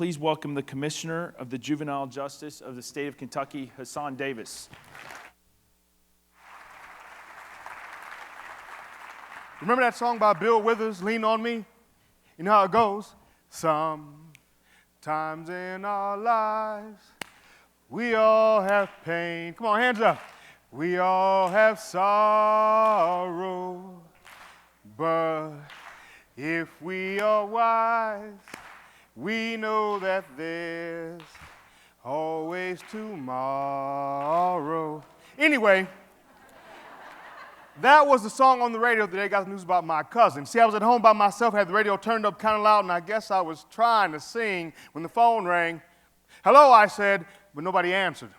please welcome the Commissioner of the Juvenile Justice of the state of Kentucky, Hasan Davis. Remember that song by Bill Withers, Lean on Me? You know how it goes? Sometimes in our lives, we all have pain. Come on, hands up. We all have sorrow, but if we are wise, we know that there's always tomorrow. Anyway, that was the song on the radio today. Got the news about my cousin. See, I was at home by myself, had the radio turned up kind of loud, and I guess I was trying to sing when the phone rang. Hello, I said, but nobody answered.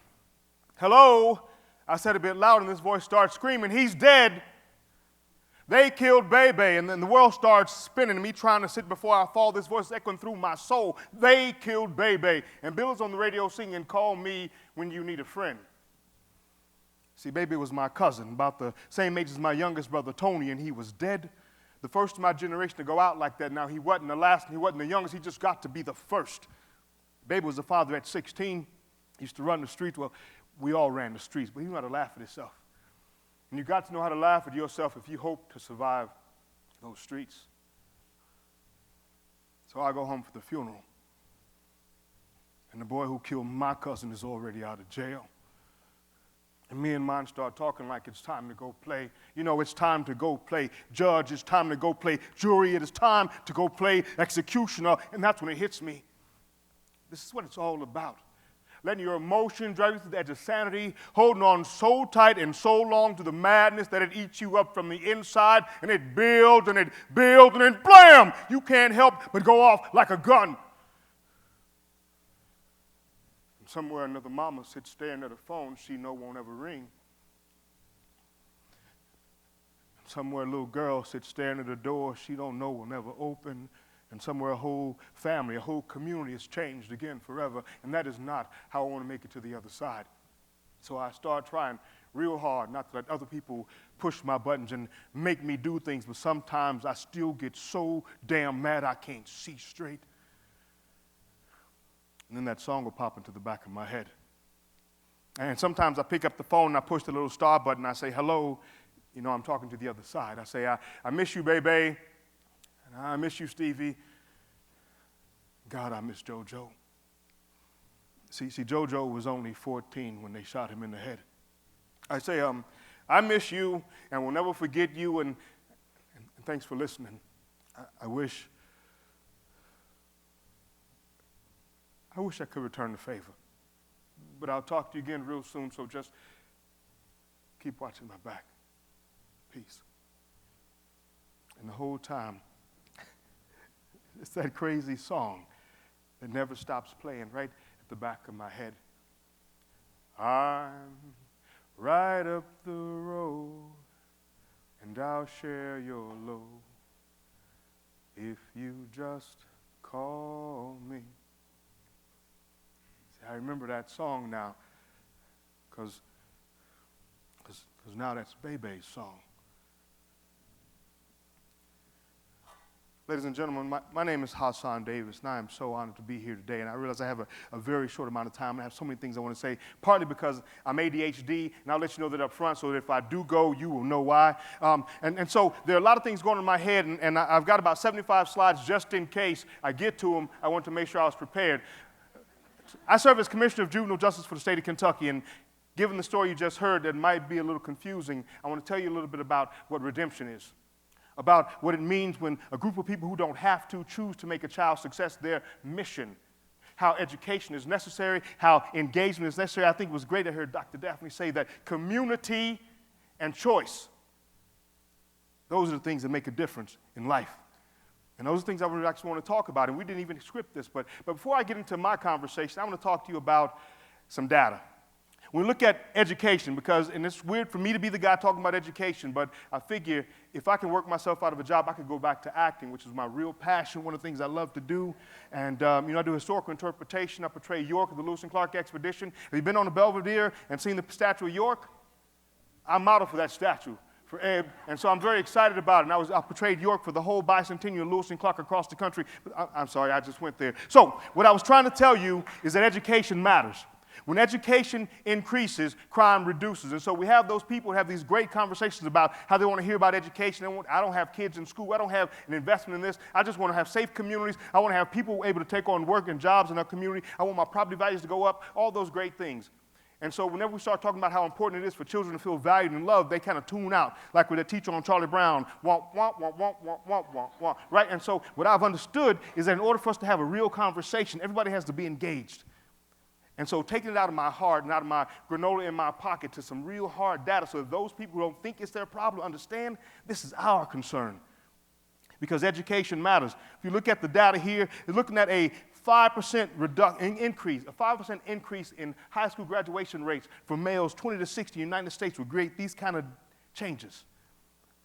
Hello, I said a bit loud, and this voice starts screaming, he's dead. They killed Bebe, and then the world starts spinning, and me trying to sit before I fall, this voice echoing through my soul. They killed Bebe. And Bill's on the radio singing, call me when you need a friend. See, Bebe was my cousin, about the same age as my youngest brother, Tony, and he was dead. The first of my generation to go out like that. Now, he wasn't the last, and he wasn't the youngest. He just got to be the first. Bebe was a father at 16. He used to run the streets. Well, we all ran the streets, but he knew how to laugh at himself. And you got to know how to laugh at yourself if you hope to survive those streets. So I go home for the funeral. And the boy who killed my cousin is already out of jail. And me and mine start talking like it's time to go play. You know, it's time to go play judge. It's time to go play jury. It is time to go play executioner. And that's when it hits me. This is what it's all about. Letting your emotion drive you to the edge of sanity, holding on so tight and so long to the madness that it eats you up from the inside, and it builds and it builds, and then blam! You can't help but go off like a gun. Somewhere another mama sits staring at her phone she know won't ever ring. Somewhere a little girl sits staring at a door she don't know will never open. And somewhere a whole family, a whole community is changed again forever. And that is not how I want to make it to the other side. So I start trying real hard not to let other people push my buttons and make me do things, but sometimes I still get so damn mad I can't see straight. And then that song will pop into the back of my head. And sometimes I pick up the phone and I push the little star button and I say, hello, you know, I'm talking to the other side. I say, I miss you, baby. And I miss you, Stevie. God, I miss JoJo. See, JoJo was only 14 when they shot him in the head. I say, I miss you and will never forget you, and thanks for listening. I wish I could return the favor. But I'll talk to you again real soon, so just keep watching my back. Peace. And the whole time, it's that crazy song that never stops playing right at the back of my head. I'm right up the road, and I'll share your load if you just call me. I remember that song now because now that's Bebe's song. Ladies and gentlemen, my name is Hasan Davis, and I am so honored to be here today. And I realize I have a very short amount of time. I have so many things I want to say, partly because I'm ADHD, and I'll let you know that up front so that if I do go, you will know why. And so there are a lot of things going on in my head, and I've got about 75 slides just in case I get to them. I want to make sure I was prepared. I serve as Commissioner of Juvenile Justice for the state of Kentucky, and given the story you just heard that might be a little confusing, I want to tell you a little bit about what redemption is, about what it means when a group of people who don't have to choose to make a child's success their mission, how education is necessary, how engagement is necessary. I think it was great to hear Dr. Daphne say that community and choice, those are the things that make a difference in life. And those are things I really actually want to talk about, and we didn't even script this, but before I get into my conversation, I want to talk to you about some data. We look at education and it's weird for me to be the guy talking about education, but I figure if I can work myself out of a job, I could go back to acting, which is my real passion, one of the things I love to do. And, I do historical interpretation. I portray York of the Lewis and Clark expedition. Have you been on the Belvedere and seen the statue of York? I'm model for that statue. for Ed. And so I'm very excited about it. And I portrayed York for the whole bicentennial of Lewis and Clark across the country. But I'm sorry, I just went there. So what I was trying to tell you is that education matters. When education increases, crime reduces. And so we have those people who have these great conversations about how they want to hear about education. I don't have kids in school. I don't have an investment in this. I just want to have safe communities. I want to have people able to take on work and jobs in our community. I want my property values to go up, all those great things. And so whenever we start talking about how important it is for children to feel valued and loved, they kind of tune out, like with the teacher on Charlie Brown, womp, womp, womp, womp, womp, womp, womp, womp, right? And so what I've understood is that in order for us to have a real conversation, everybody has to be engaged. And so taking it out of my heart and out of my granola in my pocket to some real hard data so that those people who don't think it's their problem understand this is our concern. Because education matters. If you look at the data here, you're looking at a 5% increase in high school graduation rates for males 20 to 60 in the United States would create these kind of changes.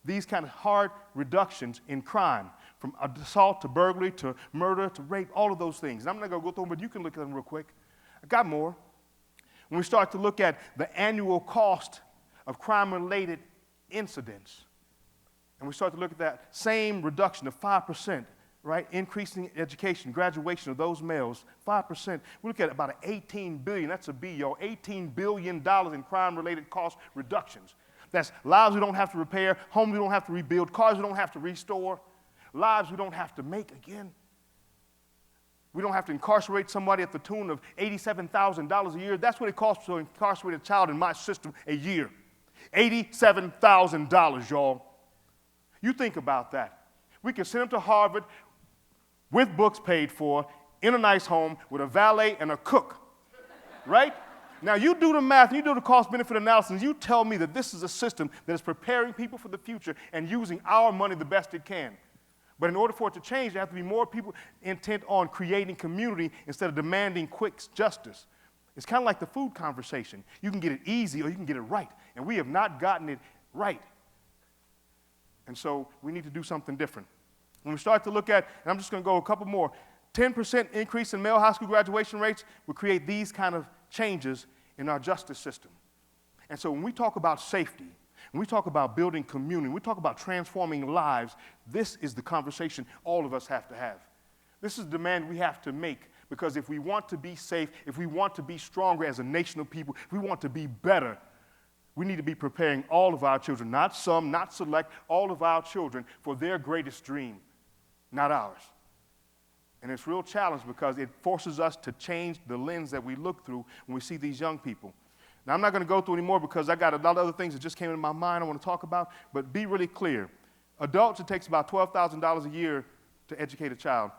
These kind of hard reductions in crime, from assault to burglary to murder to rape, all of those things. And I'm not going to go through them, but you can look at them real quick. I got more. When we start to look at the annual cost of crime-related incidents, and we start to look at that same reduction of 5%, right, increasing education, graduation of those males, 5%, we look at about $18 billion, that's a B, y'all, $18 billion in crime-related cost reductions. That's lives we don't have to repair, homes we don't have to rebuild, cars we don't have to restore, lives we don't have to make again. We don't have to incarcerate somebody at the tune of $87,000 a year. That's what it costs to incarcerate a child in my system a year. $87,000, y'all. You think about that. We can send them to Harvard with books paid for, in a nice home, with a valet and a cook, right? Now, you do the math, you do the cost-benefit analysis, you tell me that this is a system that is preparing people for the future and using our money the best it can. But in order for it to change, there have to be more people intent on creating community instead of demanding quick justice. It's kind of like the food conversation. You can get it easy or you can get it right, and we have not gotten it right. And so we need to do something different. When we start to look at, and I'm just going to go a couple more, 10% increase in male high school graduation rates will create these kind of changes in our justice system. And so when we talk about safety, when we talk about building community, when we talk about transforming lives, this is the conversation all of us have to have. This is the demand we have to make, because if we want to be safe, if we want to be stronger as a nation of people, if we want to be better, we need to be preparing all of our children, not some, not select, all of our children for their greatest dream, not ours. And it's a real challenge because it forces us to change the lens that we look through when we see these young people. Now, I'm not going to go through any more because I got a lot of other things that just came into my mind I want to talk about, but be really clear. Adults, it takes about $12,000 a year to educate a child,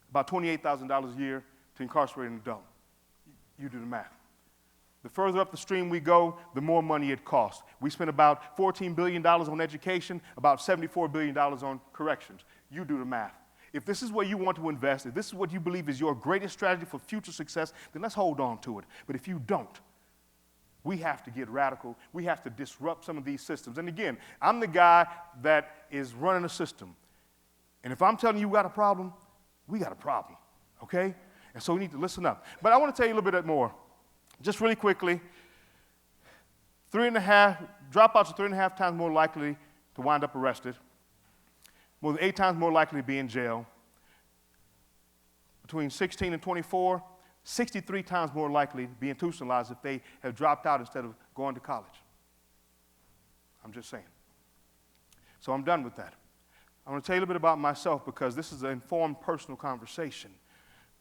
about $28,000 a year to incarcerate an adult. You do the math. The further up the stream we go, the more money it costs. We spend about $14 billion on education, about $74 billion on corrections. You do the math. If this is where you want to invest, if this is what you believe is your greatest strategy for future success, then let's hold on to it. But if you don't, we have to get radical. We have to disrupt some of these systems. And again, I'm the guy that is running a system. And if I'm telling you we got a problem, we got a problem, okay? And so we need to listen up. But I want to tell you a little bit more. Just really quickly, dropouts are 3.5 times more likely to wind up arrested, more than 8 times more likely to be in jail. Between 16 and 24, 63 times more likely to be institutionalized if they have dropped out instead of going to college. I'm just saying. So I'm done with that. I want to tell you a little bit about myself because this is an informed personal conversation.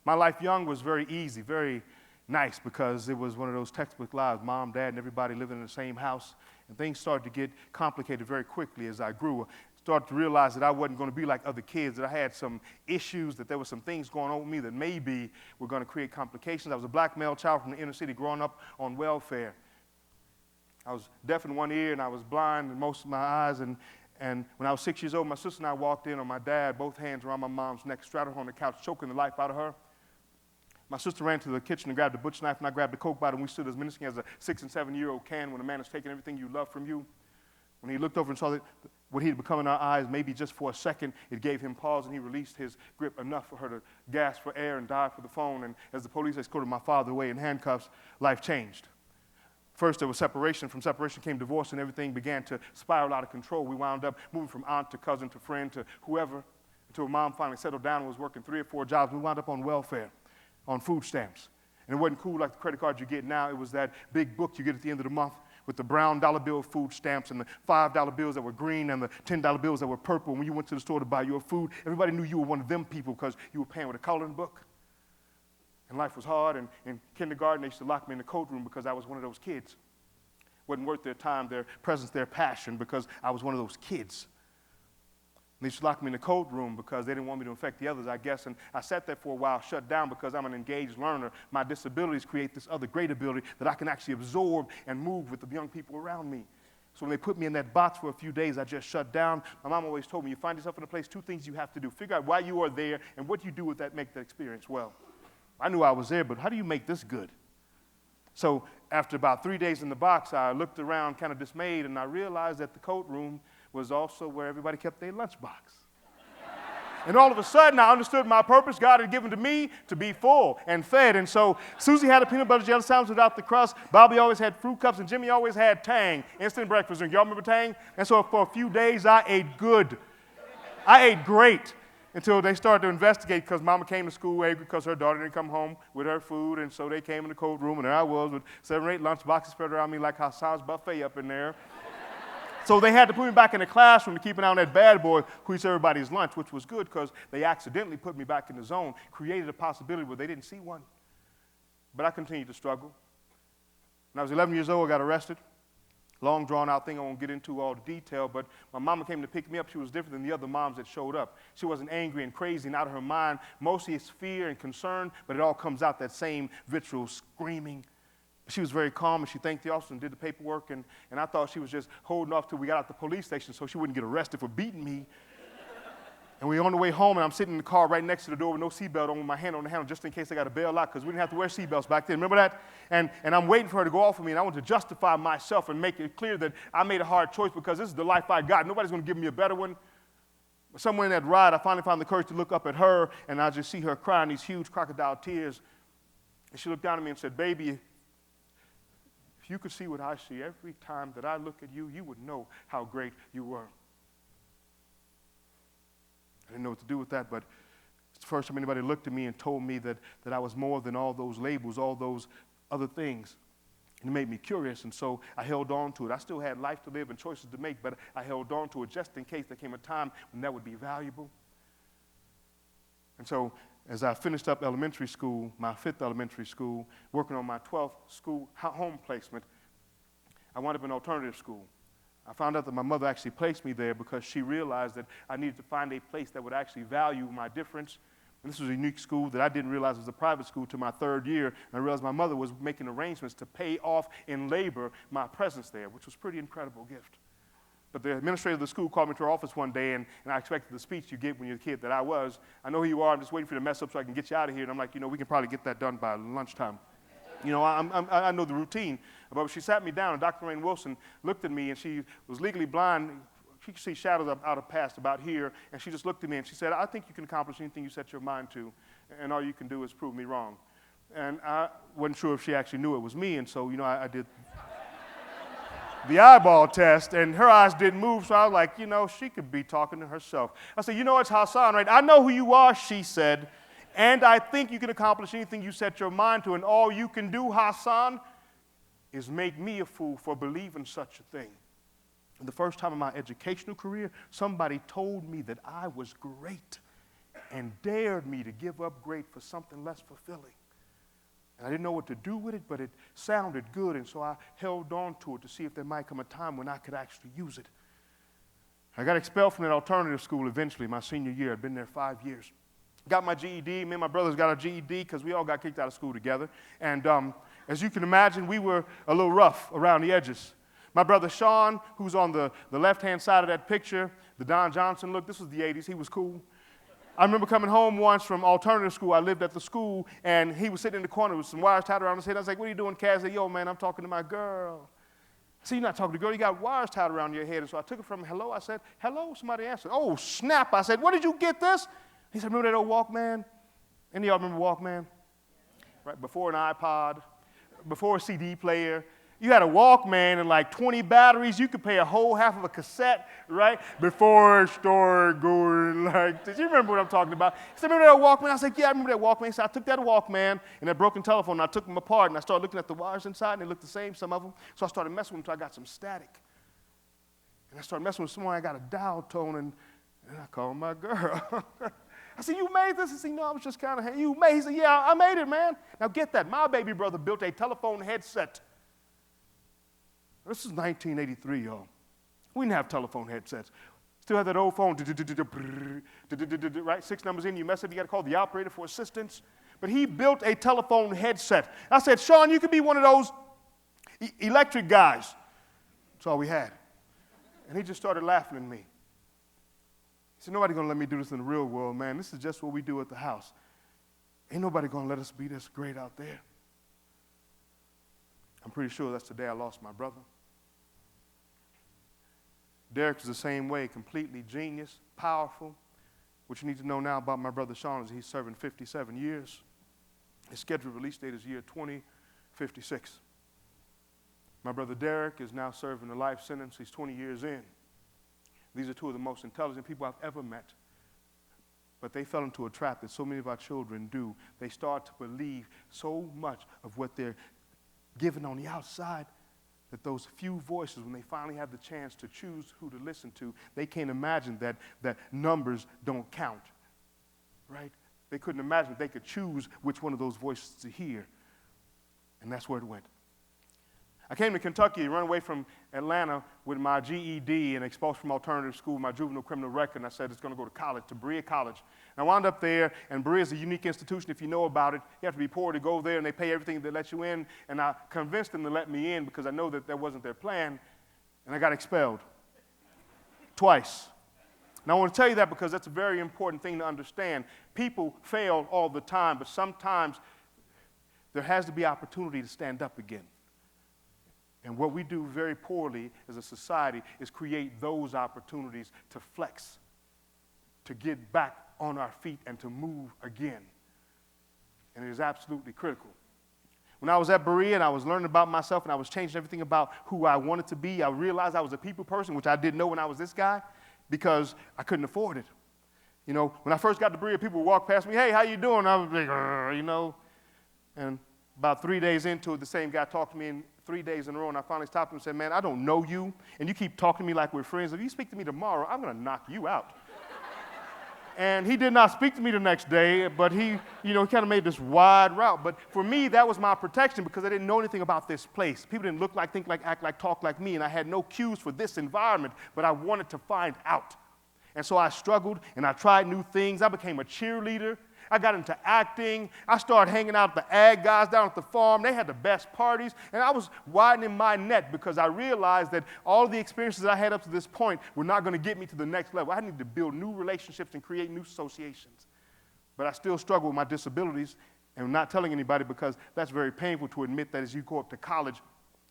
My life young was very easy, very nice because it was one of those textbook lives, mom, dad, and everybody living in the same house. And things started to get complicated very quickly as I grew. Started to realize that I wasn't going to be like other kids, that I had some issues, that there were some things going on with me that maybe were going to create complications. I was a black male child from the inner city growing up on welfare. I was deaf in one ear and I was blind in most of my eyes. And when I was 6 years old, my sister and I walked in on my dad, both hands around my mom's neck, straddled her on the couch, choking the life out of her. My sister ran to the kitchen and grabbed a butcher knife, and I grabbed a Coke bottle, and we stood as menacing as a 6- and 7-year-old can when a man is taking everything you love from you. When he looked over and saw that what he had become in our eyes, maybe just for a second, it gave him pause, and he released his grip enough for her to gasp for air and dive for the phone. And as the police escorted my father away in handcuffs, life changed. First, there was separation. From separation came divorce, and everything began to spiral out of control. We wound up moving from aunt to cousin to friend to whoever until Mom finally settled down and was working 3 or 4 jobs. We wound up on welfare, on food stamps. And it wasn't cool like the credit card you get now. It was that big book you get at the end of the month with the brown dollar bill food stamps and the $5 bills that were green and the $10 bills that were purple. And when you went to the store to buy your food, everybody knew you were one of them people because you were paying with a coloring book. And life was hard. And in kindergarten, they used to lock me in the coat room because I was one of those kids. Wasn't worth their time, their presence, their passion, because I was one of those kids. And they used to lock me in the code room because they didn't want me to infect the others, I guess. And I sat there for a while, shut down, because I'm an engaged learner. My disabilities create this other great ability that I can actually absorb and move with the young people around me. So when they put me in that box for a few days, I just shut down. My mom always told me, you find yourself in a place, 2 things you have to do. Figure out why you are there and what you do with that, make that experience well. I knew I was there, but how do you make this good? So after about 3 days in the box, I looked around kind of dismayed, and I realized that the coat room was also where everybody kept their lunchbox. And all of a sudden, I understood my purpose. God had given to me to be full and fed. And so Susie had a peanut butter jelly sandwich without the crust. Bobby always had fruit cups, and Jimmy always had Tang, instant breakfast drink. Y'all remember Tang? And so for a few days, I ate good. I ate great. Until they started to investigate, because Mama came to school angry because her daughter didn't come home with her food, and so they came in the cold room, and there I was with 7 or 8 lunch boxes spread around me like Hasan's buffet up in there. So they had to put me back in the classroom to keep an eye on that bad boy who eats everybody's lunch, which was good because they accidentally put me back in the zone, created a possibility where they didn't see one. But I continued to struggle. When I was 11 years old, I got arrested. Long, drawn-out thing. I won't get into all the detail, but my mama came to pick me up. She was different than the other moms that showed up. She wasn't angry and crazy and out of her mind. Mostly it's fear and concern, but it all comes out that same vitriol screaming. She was very calm, and she thanked the officer and did the paperwork, and I thought she was just holding off till we got out the police station so she wouldn't get arrested for beating me. And we were on the way home, and I'm sitting in the car right next to the door with no seatbelt on, with my hand on the handle just in case I got to bail out, because we didn't have to wear seatbelts back then. Remember that? And I'm waiting for her to go off of me, and I want to justify myself and make it clear that I made a hard choice because this is the life I got. Nobody's going to give me a better one. Somewhere in that ride, I finally found the courage to look up at her, and I just see her crying these huge crocodile tears. And she looked down at me and said, "Baby, if you could see what I see every time that I look at you, you would know how great you were." I didn't know what to do with that, but it's the first time anybody looked at me and told me that I was more than all those labels, all those other things. And it made me curious, and so I held on to it. I still had life to live and choices to make, but I held on to it just in case there came a time when that would be valuable. And so as I finished up elementary school, my 5th elementary school, working on my 12th school home placement, I wound up in alternative school. I found out that my mother actually placed me there because she realized that I needed to find a place that would actually value my difference. And this was a unique school that I didn't realize was a private school till my 3rd year. And I realized my mother was making arrangements to pay off in labor my presence there, which was a pretty incredible gift. But the administrator of the school called me to her office one day, and I expected the speech you get when you're a kid that I was. "I know who you are. I'm just waiting for you to mess up so I can get you out of here." And I'm like, we can probably get that done by lunchtime. I know the routine. But she sat me down, and Dr. Rain Wilson looked at me, and she was legally blind. She could see shadows out of past about here, and she just looked at me, and she said, "I think you can accomplish anything you set your mind to, and all you can do is prove me wrong." And I wasn't sure if she actually knew it was me, and so, I did the eyeball test, and her eyes didn't move, so I was like, she could be talking to herself. I said, "It's Hasan, right? I know who you are," she said. "And I think you can accomplish anything you set your mind to, and all you can do, Hasan, is make me a fool for believing such a thing." And the first time in my educational career, somebody told me that I was great and dared me to give up great for something less fulfilling. And I didn't know what to do with it, but it sounded good, and so I held on to it to see if there might come a time when I could actually use it. I got expelled from that alternative school eventually, my senior year. I'd been there 5 years. Got my GED. Me and my brothers got our GED because we all got kicked out of school together. And as you can imagine, we were a little rough around the edges. My brother Sean, who's on the left-hand side of that picture, the Don Johnson look, this was the 80s. He was cool. I remember coming home once from alternative school. I lived at the school, and he was sitting in the corner with some wires tied around his head. I was like, "What are you doing, Kaz?" He said, "Yo, man, I'm talking to my girl." I said, "You're not talking to the girl. You got wires tied around your head." And so I took it from him. "Hello?" I said, "Hello." Somebody answered. "Oh, snap." I said, "Where did you get this?" He said, "Remember that old Walkman?" Any of y'all remember Walkman? Right, before an iPod, before a CD player. You had a Walkman and like 20 batteries. You could pay a whole half of a cassette, right? Before it started going like this. You remember what I'm talking about? He said, remember that Walkman? I said, yeah, I remember that Walkman. So I took that Walkman and that broken telephone, and I took them apart, and I started looking at the wires inside, and they looked the same, some of them. So I started messing with them until I got some static. And I started messing with someone. I got a dial tone, and I called my girl. I said, you made this? He said, no, I was just kind of, you made it? He said, yeah, I made it, man. Now get that. My baby brother built a telephone headset. This is 1983, y'all. We didn't have telephone headsets. Still had that old phone, right? 6 numbers in, you mess up, you got to call the operator for assistance. But he built a telephone headset. I said, Sean, you could be one of those electric guys. That's all we had. And he just started laughing at me. He said, nobody's going to let me do this in the real world, man. This is just what we do at the house. Ain't nobody going to let us be this great out there. I'm pretty sure that's the day I lost my brother. Derek is the same way, completely genius, powerful. What you need to know now about my brother Sean is he's serving 57 years. His scheduled release date is year 2056. My brother Derek is now serving a life sentence. He's 20 years in. These are two of the most intelligent people I've ever met. But they fell into a trap that so many of our children do. They start to believe so much of what they're given on the outside that those few voices, when they finally have the chance to choose who to listen to, they can't imagine that numbers don't count, right? They couldn't imagine that they could choose which one of those voices to hear. And that's where it went. I came to Kentucky, run away from Atlanta with my GED and expulsed from alternative school, my juvenile criminal record, and I said it's going to go to college, to Berea College. And I wound up there, and Berea is a unique institution if you know about it. You have to be poor to go there, and they pay everything to let you in. And I convinced them to let me in because I know that wasn't their plan, and I got expelled twice. And I want to tell you that because that's a very important thing to understand. People fail all the time, but sometimes there has to be opportunity to stand up again. And what we do very poorly as a society is create those opportunities to flex, to get back on our feet and to move again. And it is absolutely critical. When I was at Berea and I was learning about myself and I was changing everything about who I wanted to be, I realized I was a people person, which I didn't know when I was this guy, because I couldn't afford it. You know, when I first got to Berea, people would walk past me, hey, how you doing? I was like, you know, and about 3 days into it, the same guy talked to me in 3 days in a row, and I finally stopped him and said, man, I don't know you, and you keep talking to me like we're friends. If you speak to me tomorrow, I'm going to knock you out. And he did not speak to me the next day, but he kind of made this wide route. But for me, that was my protection because I didn't know anything about this place. People didn't look like, think like, act like, talk like me, and I had no cues for this environment, but I wanted to find out. And so I struggled, and I tried new things. I became a cheerleader. I got into acting. I started hanging out with the ag guys down at the farm. They had the best parties. And I was widening my net because I realized that all the experiences I had up to this point were not going to get me to the next level. I needed to build new relationships and create new associations. But I still struggle with my disabilities and not telling anybody because that's very painful to admit that as you go up to college,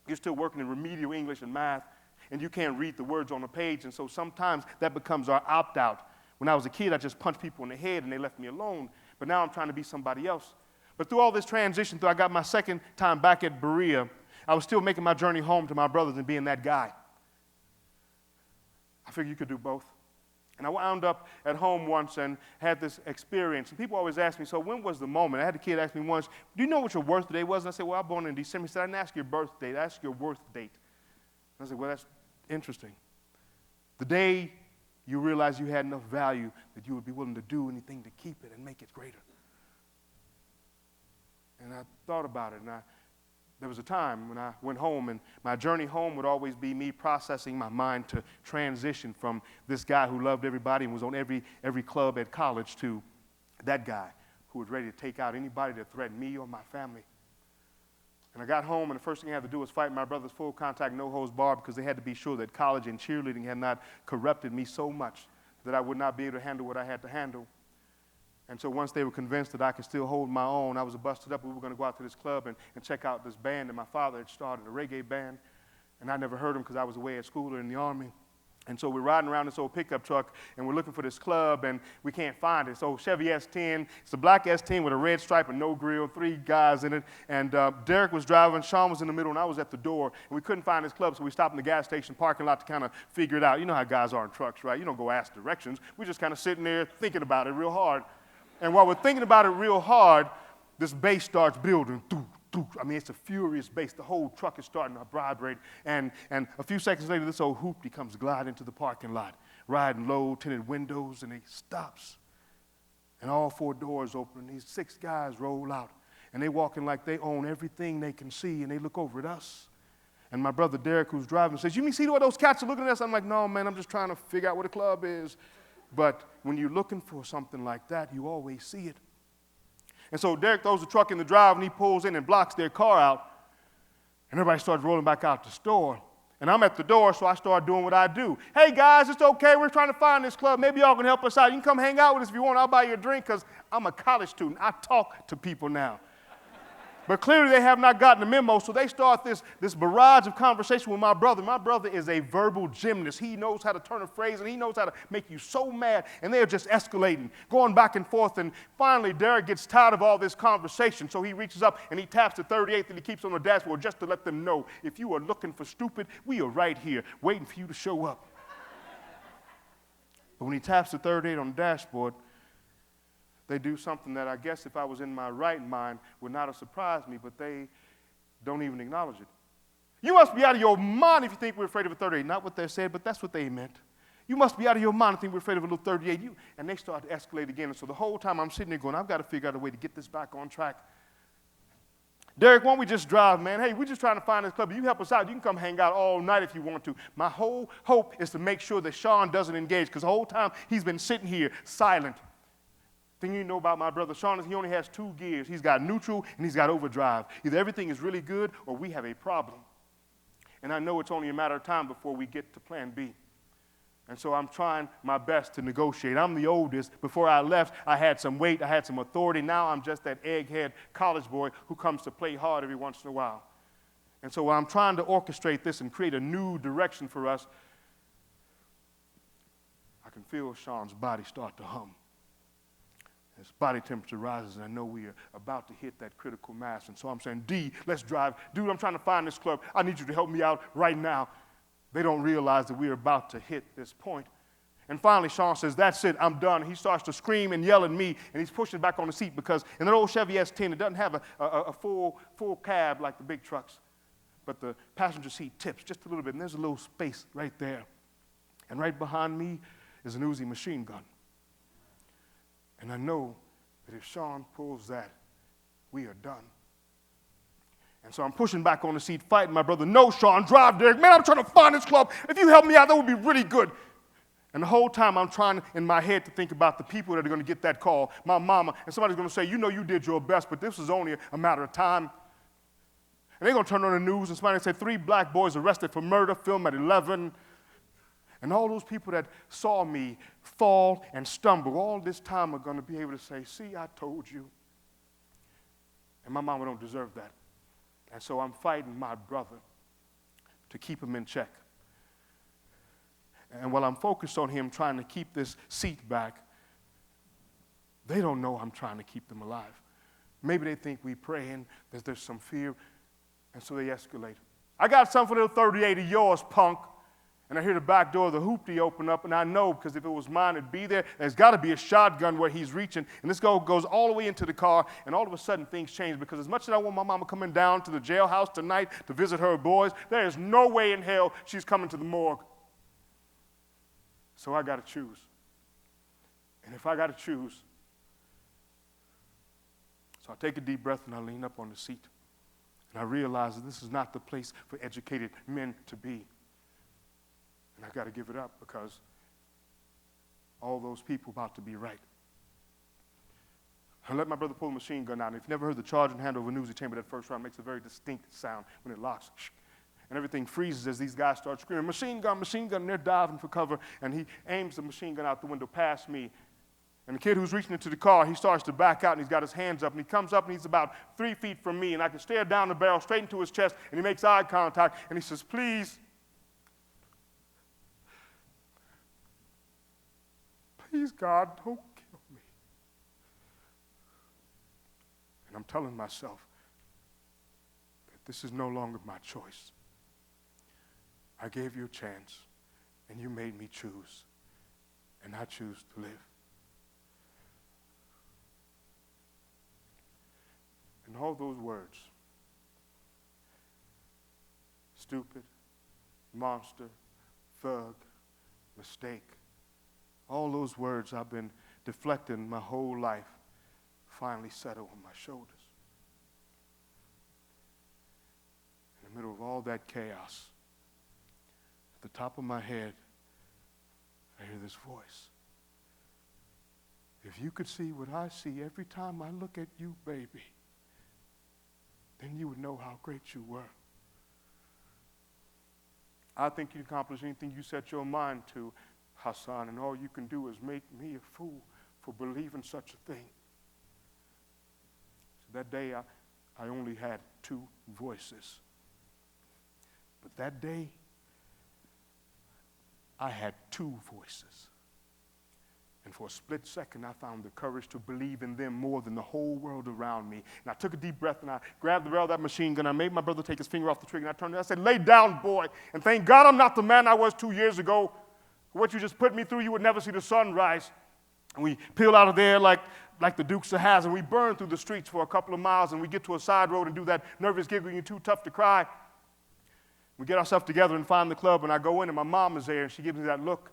you're still working in remedial English and math, and you can't read the words on the page. And so sometimes that becomes our opt-out. When I was a kid, I just punched people in the head and they left me alone. But now I'm trying to be somebody else. But through all this transition, I got my second time back at Berea, I was still making my journey home to my brothers and being that guy. I figured you could do both. And I wound up at home once and had this experience. And people always ask me, so when was the moment? I had a kid ask me once, do you know what your birthday was? And I said, well, I was born in December. He said, I didn't ask your birth date, I asked your worth date. And I said, well, that's interesting. The day you realize you had enough value that you would be willing to do anything to keep it and make it greater. And I thought about it, and there was a time when I went home, and my journey home would always be me processing my mind to transition from this guy who loved everybody and was on every club at college to that guy who was ready to take out anybody that threatened me or my family. And I got home, and the first thing I had to do was fight my brother's full contact, no holds barred, because they had to be sure that college and cheerleading had not corrupted me so much that I would not be able to handle what I had to handle. And so once they were convinced that I could still hold my own, I was busted up. We were going to go out to this club and check out this band that my father had started, a reggae band. And I never heard him because I was away at school or in the Army. And so we're riding around this old pickup truck, and we're looking for this club, and we can't find it. So Chevy S10, it's a black S10 with a red stripe and no grill, 3 guys in it. And Derek was driving, Sean was in the middle, and I was at the door. And we couldn't find this club, so we stopped in the gas station parking lot to kind of figure it out. You know how guys are in trucks, right? You don't go ask directions. We're just kind of sitting there thinking about it real hard. And while we're thinking about it real hard, this bass starts building. I mean, it's a furious bass. The whole truck is starting to vibrate. And a few seconds later, this old hoopty comes gliding into the parking lot, riding low, tinted windows, and he stops. And all 4 doors open. These 6 guys roll out. And they walking like they own everything they can see, and they look over at us. And my brother Derek, who's driving, says, "You see what those cats are looking at us?" I'm like, "No, man, I'm just trying to figure out what a club is." But when you're looking for something like that, you always see it. And so Derek throws the truck in the drive, and he pulls in and blocks their car out. And everybody starts rolling back out the store. And I'm at the door, so I start doing what I do. "Hey, guys, it's okay. We're trying to find this club. Maybe y'all can help us out. You can come hang out with us if you want. I'll buy you a drink," because I'm a college student. I talk to people now. But clearly they have not gotten the memo, so they start this barrage of conversation with my brother. My brother is a verbal gymnast. He knows how to turn a phrase, and he knows how to make you so mad, and they're just escalating, going back and forth, and finally Derek gets tired of all this conversation, so he reaches up and he taps the 38th, and he keeps on the dashboard just to let them know, "If you are looking for stupid, we are right here, waiting for you to show up." But when he taps the 38 on the dashboard, they do something that I guess if I was in my right mind would not have surprised me, but they don't even acknowledge it. "You must be out of your mind if you think we're afraid of a 38. Not what they said, but that's what they meant. "You must be out of your mind if you think we're afraid of a little 38. And they start to escalate again. And so the whole time I'm sitting there going, I've got to figure out a way to get this back on track. "Derek, why don't we just drive, man? Hey, we're just trying to find this club. You help us out. You can come hang out all night if you want to." My whole hope is to make sure that Sean doesn't engage, because the whole time he's been sitting here silent. Thing you know about my brother Sean is he only has 2 gears. He's got neutral and he's got overdrive. Either everything is really good or we have a problem. And I know it's only a matter of time before we get to plan B. And so I'm trying my best to negotiate. I'm the oldest. Before I left, I had some weight, I had some authority. Now I'm just that egghead college boy who comes to play hard every once in a while. And so I'm trying to orchestrate this and create a new direction for us. I can feel Sean's body start to hum. His body temperature rises, and I know we are about to hit that critical mass. And so I'm saying, "D, let's drive. Dude, I'm trying to find this club. I need you to help me out right now." They don't realize that we're about to hit this point. And finally, Sean says, "That's it, I'm done." He starts to scream and yell at me, and he's pushing back on the seat because in that old Chevy S10, it doesn't have a full cab like the big trucks. But the passenger seat tips just a little bit, and there's a little space right there. And right behind me is an Uzi machine gun. And I know that if Sean pulls that, we are done. And so I'm pushing back on the seat, fighting my brother. "No, Sean, drive, Derek. Man, I'm trying to find this club. If you help me out, that would be really good." And the whole time I'm trying in my head to think about the people that are going to get that call, my mama, and somebody's going to say, "You know you did your best, but this was only a matter of time." And they're going to turn on the news, and somebody say 3 black boys arrested for murder, film at 11. And all those people that saw me fall and stumble all this time are going to be able to say, "See, I told you." And my mama don't deserve that. And so I'm fighting my brother to keep him in check. And while I'm focused on him trying to keep this seat back, they don't know I'm trying to keep them alive. Maybe they think we praying, that there's some fear, and so they escalate. "I got something for the 38 of yours, punk." And I hear the back door of the hoopty open up, and I know, because if it was mine, it'd be there. There's got to be a shotgun where he's reaching. And this goes all the way into the car, and all of a sudden things change, because as much as I want my mama coming down to the jailhouse tonight to visit her boys, there is no way in hell she's coming to the morgue. So I got to choose. And if I got to choose, so I take a deep breath and I lean up on the seat. And I realize that this is not the place for educated men to be. And I've got to give it up because all those people about to be right. I let my brother pull the machine gun out. And if you've never heard the charging handle of a Uzi chamber, that first round makes a very distinct sound when it locks. And everything freezes as these guys start screaming, machine gun, and they're diving for cover. And he aims the machine gun out the window past me. And the kid who's reaching into the car, he starts to back out, and he's got his hands up, and he comes up, and he's about 3 feet from me, and I can stare down the barrel straight into his chest, and he makes eye contact, and he says, please, please, God, don't kill me. And I'm telling myself that this is no longer my choice. I gave you a chance, and you made me choose, and I choose to live. And all those words, stupid, monster, thug, mistake, all those words I've been deflecting my whole life finally settle on my shoulders. In the middle of all that chaos, at the top of my head, I hear this voice. If you could see what I see every time I look at you, baby, then you would know how great you were. I think you can accomplish anything you set your mind to, Hasan, and all you can do is make me a fool for believing such a thing. So that day, I only had two voices. But that day, I had two voices. And for a split second, I found the courage to believe in them more than the whole world around me. And I took a deep breath, and I grabbed the barrel of that machine gun. I made my brother take his finger off the trigger, and I turned and I said, "Lay down, boy. And thank God I'm not the man I was 2 years ago. What you just put me through, you would never see the sun rise." And we peel out of there like the Dukes of Hazzard, and we burn through the streets for a couple of miles, and we get to a side road and do that nervous giggle, and you're too tough to cry. We get ourselves together and find the club, and I go in, and my mom is there, and she gives me that look.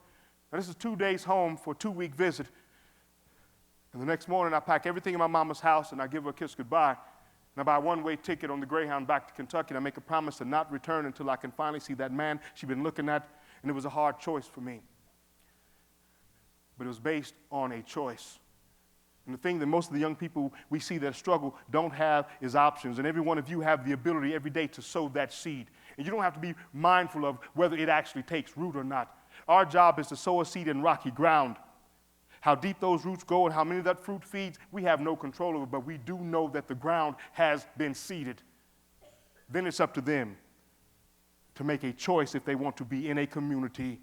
Now, this is 2 days home for a 2-week visit. And the next morning, I pack everything in my mama's house, and I give her a kiss goodbye. And I buy a one-way ticket on the Greyhound back to Kentucky, and I make a promise to not return until I can finally see that man she'd been looking at. And it was a hard choice for me. But it was based on a choice. And the thing that most of the young people we see that struggle don't have is options. And every one of you have the ability every day to sow that seed. And you don't have to be mindful of whether it actually takes root or not. Our job is to sow a seed in rocky ground. How deep those roots go and how many that fruit feeds, we have no control over, but we do know that the ground has been seeded. Then it's up to them to make a choice if they want to be in a community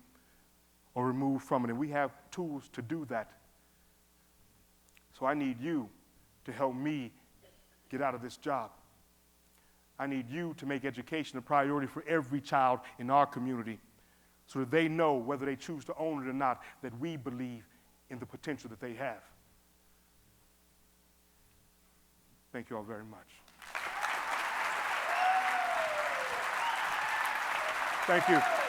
or removed from it. And we have tools to do that. So I need you to help me get out of this job. I need you to make education a priority for every child in our community, so that they know, whether they choose to own it or not, that we believe in the potential that they have. Thank you all very much. Thank you.